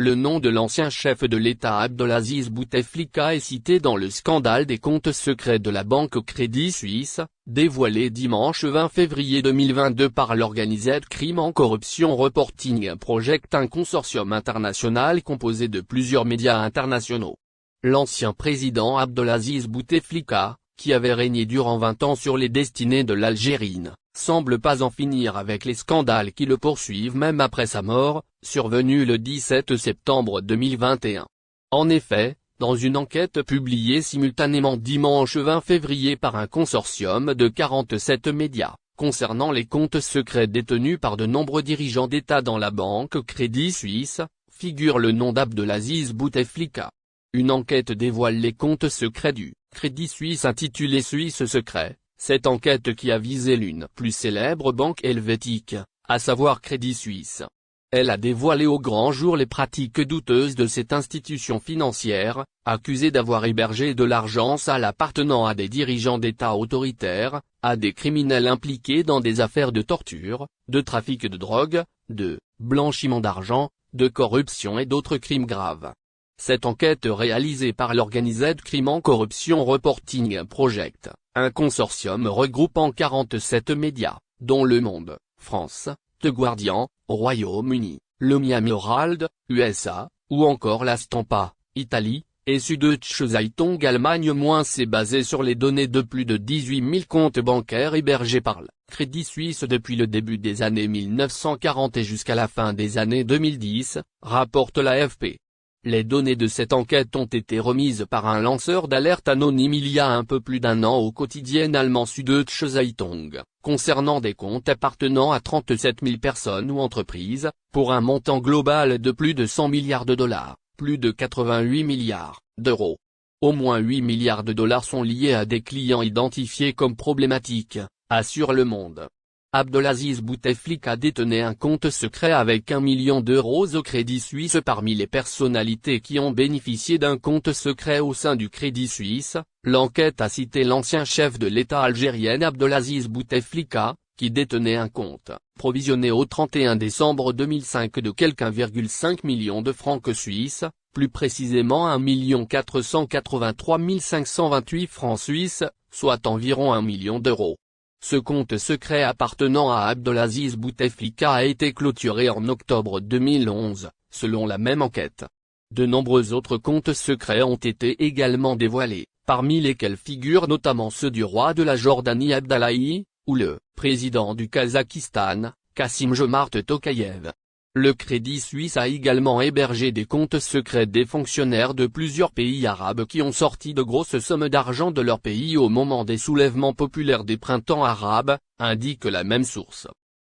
Le nom de l'ancien chef de l'État Abdelaziz Bouteflika est cité dans le scandale des comptes secrets de la banque Crédit Suisse, dévoilé dimanche 20 février 2022 par l'Organised Crime en Corruption Reporting Project, un consortium international composé de plusieurs médias internationaux. L'ancien président Abdelaziz Bouteflika, qui avait régné durant 20 ans sur les destinées de l'Algérie, semble pas en finir avec les scandales qui le poursuivent même après sa mort, survenue le 17 septembre 2021. En effet, dans une enquête publiée simultanément dimanche 20 février par un consortium de 47 médias, concernant les comptes secrets détenus par de nombreux dirigeants d'État dans la banque Crédit Suisse, figure le nom d'Abdelaziz Bouteflika. Une enquête dévoile les comptes secrets du Crédit Suisse intitulée Suisse Secret. Cette enquête qui a visé l'une plus célèbre banque helvétique, à savoir Crédit Suisse. Elle a dévoilé au grand jour les pratiques douteuses de cette institution financière, accusée d'avoir hébergé de l'argent sale appartenant à des dirigeants d'État autoritaires, à des criminels impliqués dans des affaires de torture, de trafic de drogue, de blanchiment d'argent, de corruption et d'autres crimes graves. Cette enquête réalisée par l'Organised Crime en Corruption Reporting Project, un consortium regroupant 47 médias, dont Le Monde, France, The Guardian, Royaume-Uni, le Miami Herald, USA, ou encore La Stampa, Italie, et Süddeutsche Zeitung Allemagne - s'est basé sur les données de plus de 18 000 comptes bancaires hébergés par le Crédit Suisse depuis le début des années 1940 et jusqu'à la fin des années 2010, rapporte l'AFP. Les données de cette enquête ont été remises par un lanceur d'alerte anonyme il y a un peu plus d'un an au quotidien allemand Süddeutsche Zeitung, concernant des comptes appartenant à 37 000 personnes ou entreprises, pour un montant global de plus de 100 milliards de dollars, plus de 88 milliards d'euros. Au moins 8 milliards de dollars sont liés à des clients identifiés comme problématiques, assure Le Monde. Abdelaziz Bouteflika détenait un compte secret avec 1 million d'euros au Crédit Suisse. Parmi les personnalités qui ont bénéficié d'un compte secret au sein du Crédit Suisse, l'enquête a cité l'ancien chef de l'État algérien Abdelaziz Bouteflika, qui détenait un compte provisionné au 31 décembre 2005 de quelque 1,5 million de francs suisses, plus précisément 1 483 528 francs suisses, soit environ 1 million d'euros. Ce compte secret appartenant à Abdelaziz Bouteflika a été clôturé en octobre 2011, selon la même enquête. De nombreux autres comptes secrets ont été également dévoilés, parmi lesquels figurent notamment ceux du roi de la Jordanie Abdallahi, ou le président du Kazakhstan, Kassym-Jomart Tokayev. Le Crédit Suisse a également hébergé des comptes secrets des fonctionnaires de plusieurs pays arabes qui ont sorti de grosses sommes d'argent de leur pays au moment des soulèvements populaires des printemps arabes, indique la même source.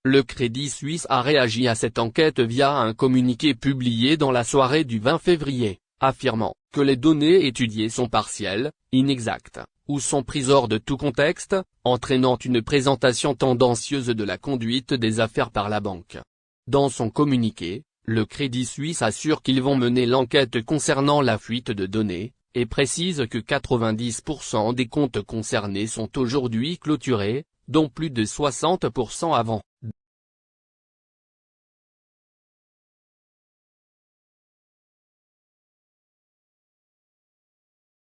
Le Crédit Suisse a réagi à cette enquête via un communiqué publié dans la soirée du 20 février, affirmant que les données étudiées sont partielles, inexactes, ou sont prises hors de tout contexte, entraînant une présentation tendancieuse de la conduite des affaires par la banque. Dans son communiqué, le Crédit Suisse assure qu'ils vont mener l'enquête concernant la fuite de données, et précise que 90% des comptes concernés sont aujourd'hui clôturés, dont plus de 60% avant.